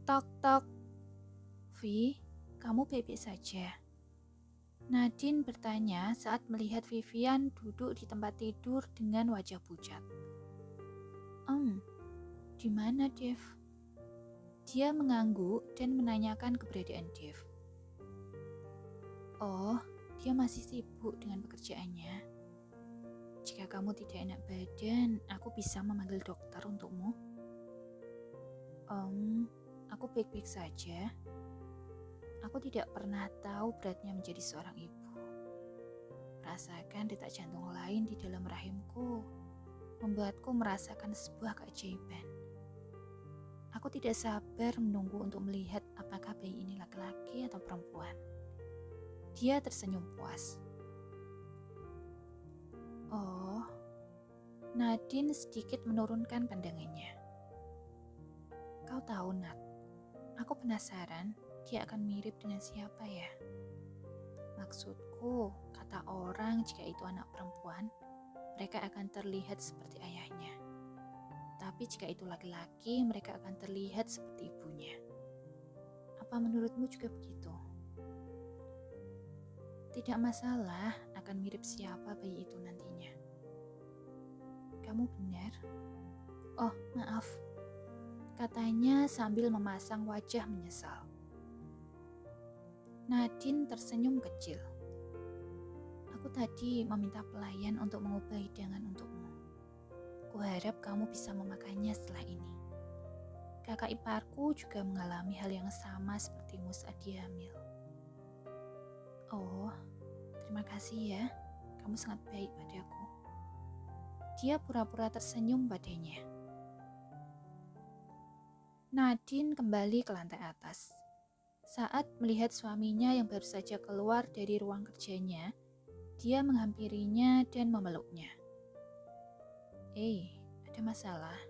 Tok tok. Vi, kamu baik-baik saja? Nadine bertanya saat melihat Vivian duduk di tempat tidur dengan wajah pucat. Di mana Dev? Dia mengangguk dan menanyakan keberadaan Dev. Oh, dia masih sibuk dengan pekerjaannya. Jika kamu tidak enak badan, aku bisa memanggil dokter untukmu. Aku baik-baik saja. Aku tidak pernah tahu beratnya menjadi seorang ibu. Rasakan detak jantung lain di dalam rahimku, membuatku merasakan sebuah keajaiban. Aku tidak sabar menunggu untuk melihat apakah bayi ini laki-laki atau perempuan. Dia tersenyum puas. Oh, Nadine sedikit menurunkan pandangannya. Kau tahu, Nat, aku penasaran dia akan mirip dengan siapa ya? Maksudku, kata orang jika itu anak perempuan, mereka akan terlihat seperti ayahnya. Tapi jika itu laki-laki, mereka akan terlihat seperti ibunya. Apa menurutmu juga begitu? Tidak masalah akan mirip siapa bayi itu nantinya. Kamu benar. Oh, maaf. Katanya sambil memasang wajah menyesal. Nadine tersenyum kecil. Aku tadi meminta pelayan untuk mengubah hidangan untukmu. Kuharap kamu bisa memakannya setelah ini. Kakak iparku juga mengalami hal yang sama sepertimu saat dia hamil. Oh, terima kasih ya. Kamu sangat baik padaku. Dia pura-pura tersenyum padanya. Nadine kembali ke lantai atas. Saat melihat suaminya yang baru saja keluar dari ruang kerjanya, dia menghampirinya dan memeluknya. Ada masalah?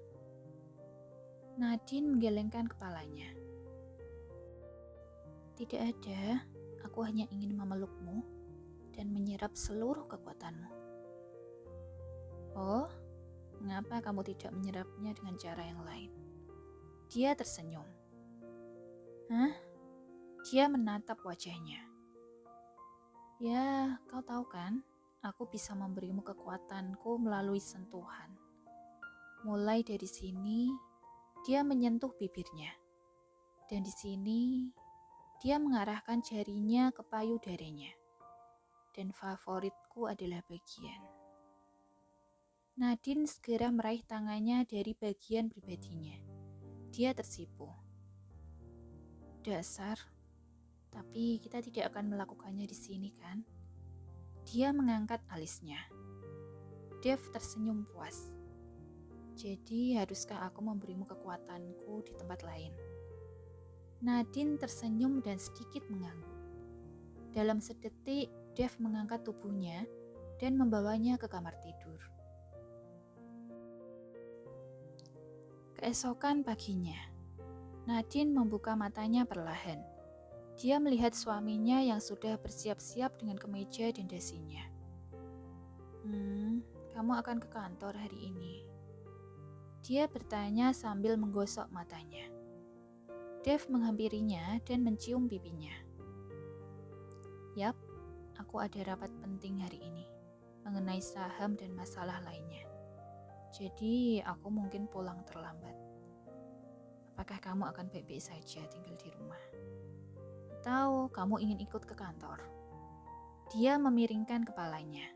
Nadine menggelengkan kepalanya. Tidak ada, aku hanya ingin memelukmu dan menyerap seluruh kekuatanmu. Oh, mengapa kamu tidak menyerapnya dengan cara yang lain? Dia tersenyum. Hah? Dia menatap wajahnya. Ya, kau tahu kan, aku bisa memberimu kekuatanku melalui sentuhan. Mulai dari sini, dia menyentuh bibirnya. Dan di sini, dia mengarahkan jarinya ke payudaranya. Dan favoritku adalah bagian. Nadine segera meraih tangannya dari bagian pribadinya. Dia tersipu. Dasar, tapi kita tidak akan melakukannya di sini kan? Dia mengangkat alisnya. Dev tersenyum puas. Jadi haruskah aku memberimu kekuatanku di tempat lain? Nadine tersenyum dan sedikit mengangguk. Dalam sedetik, Dev mengangkat tubuhnya dan membawanya ke kamar tidur. Keesokan paginya, Nadine membuka matanya perlahan. Dia melihat suaminya yang sudah bersiap-siap dengan kemeja dan dasinya. Kamu akan ke kantor hari ini? Dia bertanya sambil menggosok matanya. Dev menghampirinya dan mencium pipinya. Yap, aku ada rapat penting hari ini mengenai saham dan masalah lainnya. Jadi aku mungkin pulang terlambat. Apakah kamu akan baik-baik saja tinggal di rumah? Atau kamu ingin ikut ke kantor? Dia memiringkan kepalanya.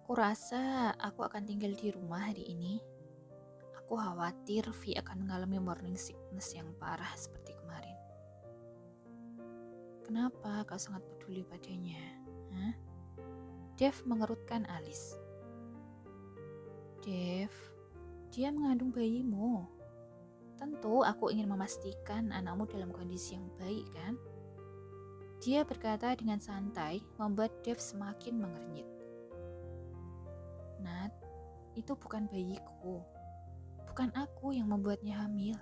Kurasa aku akan tinggal di rumah hari ini. Aku khawatir Vi akan mengalami morning sickness yang parah seperti kemarin. Kenapa kau sangat peduli padanya? Dev mengerutkan alis. Dev, dia mengandung bayimu. Tentu aku ingin memastikan anakmu dalam kondisi yang baik kan? Dia berkata dengan santai, membuat Dev semakin mengernyit. Nat, itu bukan bayiku. Bukan aku yang membuatnya hamil.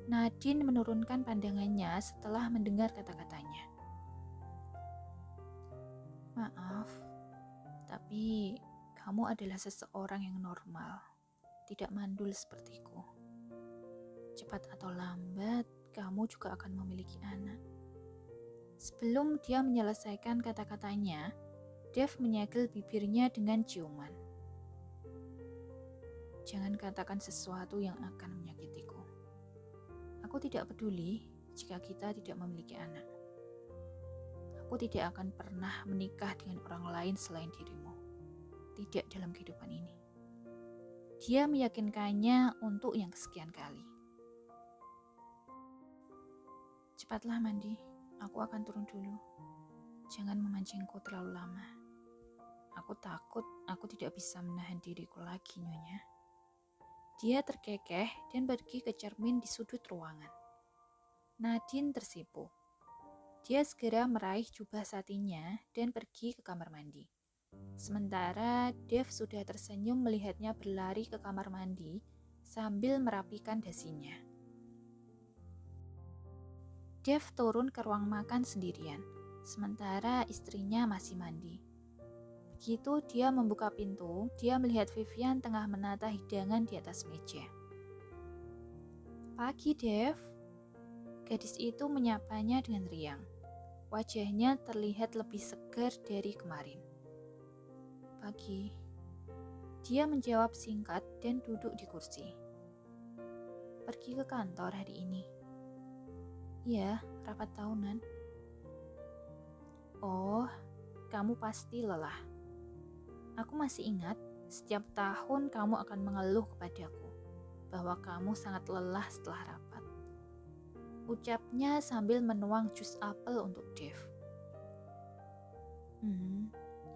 Nadine menurunkan pandangannya setelah mendengar kata-katanya. Maaf, tapi kamu adalah seseorang yang normal. tidak mandul sepertiku. Cepat atau lambat, kamu juga akan memiliki anak. Sebelum dia menyelesaikan kata-katanya, Dev menyegel bibirnya dengan ciuman. Jangan katakan sesuatu yang akan menyakitiku. Aku tidak peduli jika kita tidak memiliki anak. Aku tidak akan pernah menikah dengan orang lain selain dirimu. Tidak dalam kehidupan ini. Dia meyakinkannya untuk yang kesekian kali. Cepatlah mandi, aku akan turun dulu. Jangan memancingku terlalu lama. Aku takut aku tidak bisa menahan diriku lagi, Nyonya. Dia terkekeh dan pergi ke cermin di sudut ruangan. Nadine tersipu. Dia segera meraih jubah satinya dan pergi ke kamar mandi. Sementara Dev sudah tersenyum melihatnya berlari ke kamar mandi sambil merapikan dasinya. Dev turun ke ruang makan sendirian, sementara istrinya masih mandi. Begitu dia membuka pintu, dia melihat Vivian tengah menata hidangan di atas meja. "Pagi, Dev." Gadis itu menyapanya dengan riang. Wajahnya terlihat lebih segar dari kemarin. "Pagi." Dia menjawab singkat dan duduk di kursi. "Pergi ke kantor hari ini?" "Iya, rapat tahunan." "Oh, kamu pasti lelah. Aku masih ingat, setiap tahun kamu akan mengeluh kepadaku bahwa kamu sangat lelah setelah rapat." Ucapnya sambil menuang jus apel untuk Dev.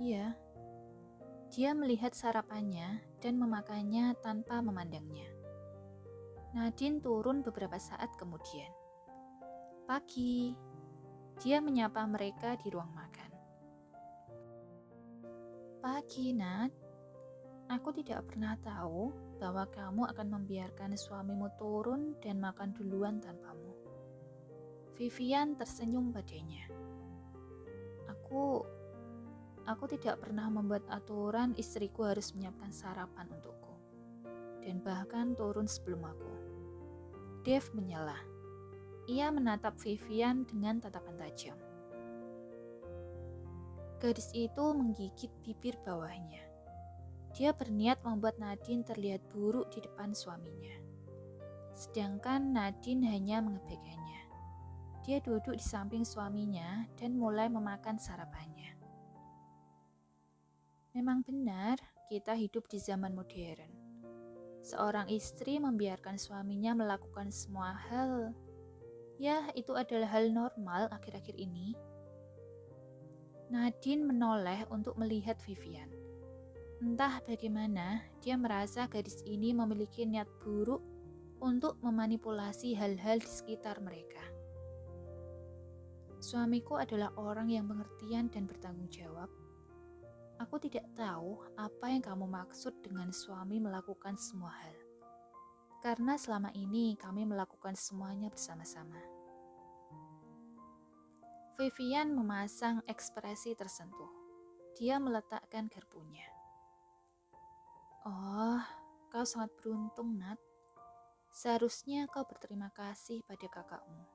Iya." Dia melihat sarapannya dan memakannya tanpa memandangnya. Nadine turun beberapa saat kemudian. "Pagi." Dia menyapa mereka di ruang makan. "Pagi, Nad. Aku tidak pernah tahu bahwa kamu akan membiarkan suamimu turun dan makan duluan tanpamu." Vivian tersenyum padanya. Aku tidak pernah membuat aturan istriku harus menyiapkan sarapan untukku, dan bahkan turun sebelum aku. Dev menyela. Ia menatap Vivian dengan tatapan tajam. Gadis itu menggigit bibir bawahnya. Dia berniat membuat Nadine terlihat buruk di depan suaminya. Sedangkan Nadine hanya mengabaikannya. Dia duduk di samping suaminya dan mulai memakan sarapannya. Memang benar, kita hidup di zaman modern. Seorang istri membiarkan suaminya melakukan semua hal. Ya, itu adalah hal normal akhir-akhir ini. Nadine menoleh untuk melihat Vivian. Entah bagaimana, dia merasa gadis ini memiliki niat buruk untuk memanipulasi hal-hal di sekitar mereka. Suamiku adalah orang yang pengertian dan bertanggung jawab. Aku tidak tahu apa yang kamu maksud dengan suami melakukan semua hal. Karena selama ini kami melakukan semuanya bersama-sama. Vivian memasang ekspresi tersentuh. Dia meletakkan garpunya. "Oh, kau sangat beruntung, Nat. Seharusnya kau berterima kasih pada kakakmu.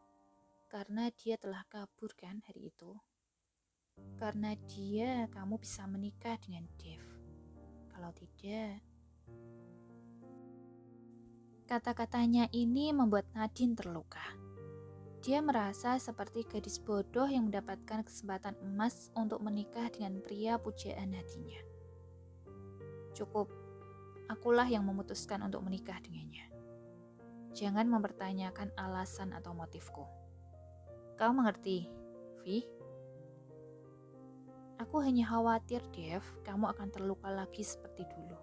Karena dia telah kabur kan hari itu. Karena dia, kamu bisa menikah dengan Dev. Kalau tidak..." Kata-katanya ini membuat Nadine terluka. Dia merasa seperti gadis bodoh yang mendapatkan kesempatan emas untuk menikah dengan pria pujaan hatinya. "Cukup, akulah yang memutuskan untuk menikah dengannya. Jangan mempertanyakan alasan atau motifku. Kau mengerti, Vi? Aku hanya khawatir, Dev, kamu akan terluka lagi seperti dulu.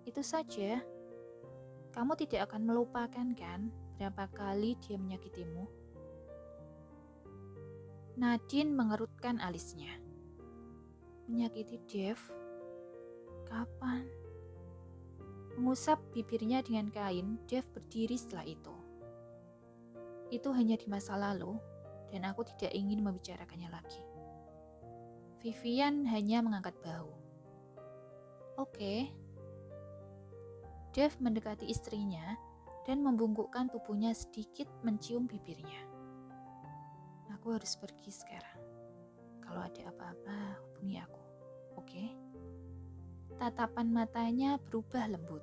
Itu saja. Kamu tidak akan melupakan kan berapa kali dia menyakitimu?" Nadine mengerutkan alisnya. "Menyakiti Dev? Kapan?" Mengusap bibirnya dengan kain, Dev berdiri setelah itu. "Itu hanya di masa lalu, dan aku tidak ingin membicarakannya lagi." Vivian hanya mengangkat bahu. "Oke." Dev mendekati istrinya dan membungkukkan tubuhnya sedikit mencium bibirnya. Aku harus pergi sekarang. Kalau ada apa-apa, hubungi aku, oke? Tatapan matanya berubah lembut.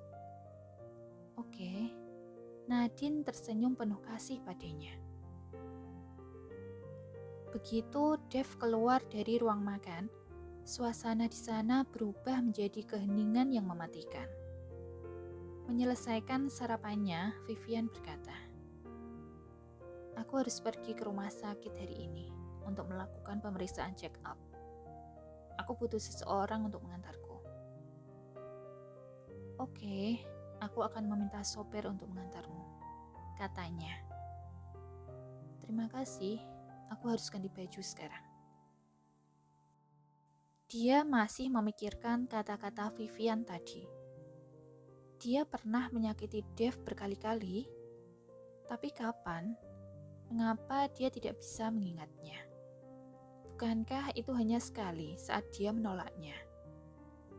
Oke. Nadine tersenyum penuh kasih padanya. Begitu Dev keluar dari ruang makan, suasana di sana berubah menjadi keheningan yang mematikan. Menyelesaikan sarapannya, Vivian berkata, "Aku harus pergi ke rumah sakit hari ini untuk melakukan pemeriksaan check-up. Aku butuh seseorang untuk mengantarku." "Oke, aku akan meminta sopir untuk mengantarmu," katanya. "Terima kasih, aku harus ganti baju sekarang." Dia masih memikirkan kata-kata Vivian tadi. Dia pernah menyakiti Dev berkali-kali, tapi kapan? Mengapa dia tidak bisa mengingatnya? Bukankah itu hanya sekali saat dia menolaknya?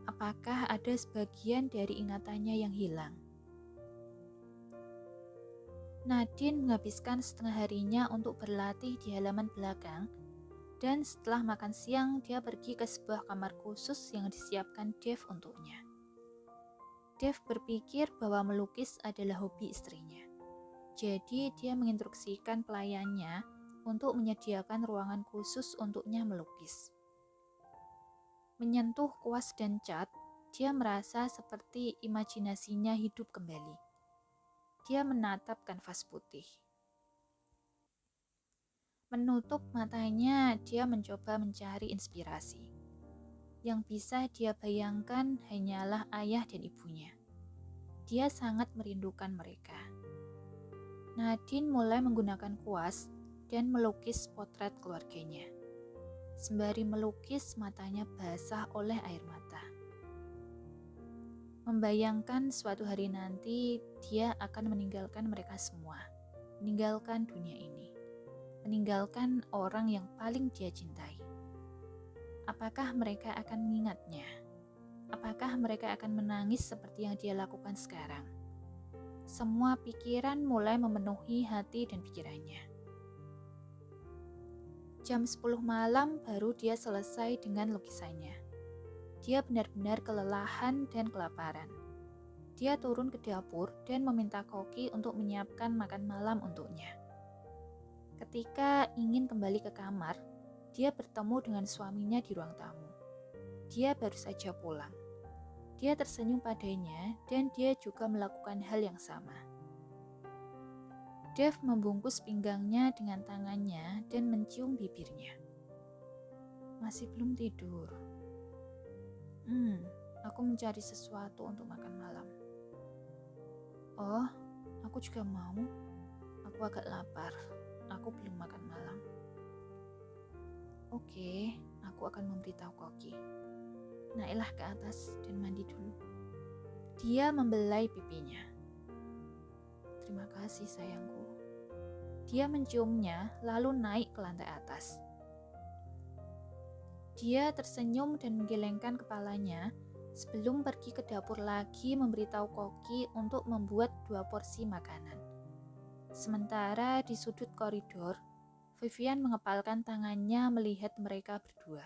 Apakah ada sebagian dari ingatannya yang hilang? Nadine menghabiskan setengah harinya untuk berlatih di halaman belakang, dan setelah makan siang dia pergi ke sebuah kamar khusus yang disiapkan Dev untuknya. Dev berpikir bahwa melukis adalah hobi istrinya. Jadi dia menginstruksikan pelayannya untuk menyediakan ruangan khusus untuknya melukis. Menyentuh kuas dan cat, dia merasa seperti imajinasinya hidup kembali. Dia menatap kanvas putih. Menutup matanya, dia mencoba mencari inspirasi. Yang bisa dia bayangkan hanyalah ayah dan ibunya. Dia sangat merindukan mereka. Nadine mulai menggunakan kuas dan melukis potret keluarganya. Sembari melukis, matanya basah oleh air mata. Membayangkan suatu hari nanti dia akan meninggalkan mereka semua, meninggalkan dunia ini, meninggalkan orang yang paling dia cintai. Apakah mereka akan mengingatnya? Apakah mereka akan menangis seperti yang dia lakukan sekarang? Semua pikiran mulai memenuhi hati dan pikirannya. Jam 10 malam baru dia selesai dengan lukisannya. Dia benar-benar kelelahan dan kelaparan. Dia turun ke dapur dan meminta koki untuk menyiapkan makan malam untuknya. Ketika ingin kembali ke kamar, dia bertemu dengan suaminya di ruang tamu. Dia baru saja pulang. Dia tersenyum padanya dan dia juga melakukan hal yang sama. Dev membungkus pinggangnya dengan tangannya dan mencium bibirnya. "Masih belum tidur. Aku mencari sesuatu untuk makan malam." "Oh, aku juga mau. Aku agak lapar. Aku belum makan malam." "Oke, aku akan memberitahu Koki. Naiklah ke atas dan mandi dulu." Dia membelai pipinya. "Terima kasih sayangku." Dia menciumnya lalu naik ke lantai atas. Dia tersenyum dan menggelengkan kepalanya sebelum pergi ke dapur lagi memberitahu Koki untuk membuat 2 porsi makanan. Sementara di sudut koridor, Vivian mengepalkan tangannya melihat mereka berdua.